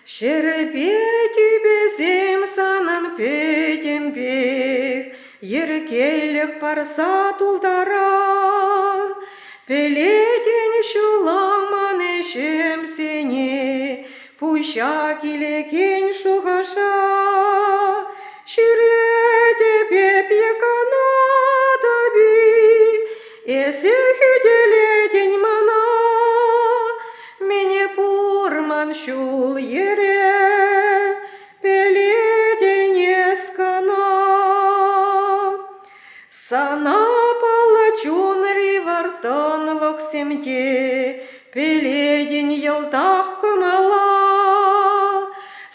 Шербети безем санын петембек, еркелік парса тулдаран, пеледен шуламан ешем сене, пуща килекен шугаша, ширеде беп еканада би, эсе хүделеден мана, мене пурман шул ере, пеледен ескана. Сана палачун ривартан лохсемде, пеледен елтах кымала,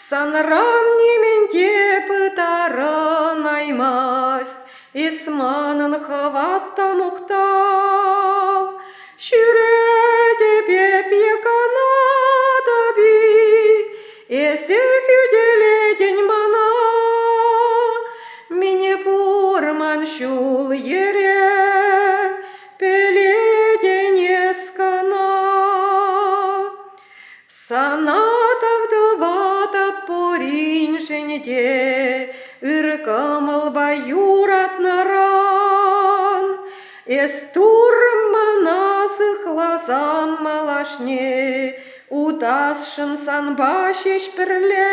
санран неменде пытарын аймаст, исманын хаватта мухтав, шүреде беп еканада би, эсе хүделеден мана, мене пурман шул ере, пеледен ескана. Санатавды ватып порин женде, үркамылба юратнаран, эс турмана сыхласам малашне, утасшын санба шешпірле,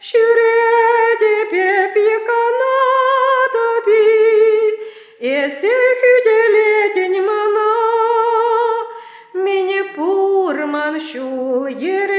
шүреде беп еканада би, эсе хүделеден мана, мене пурман шул ере.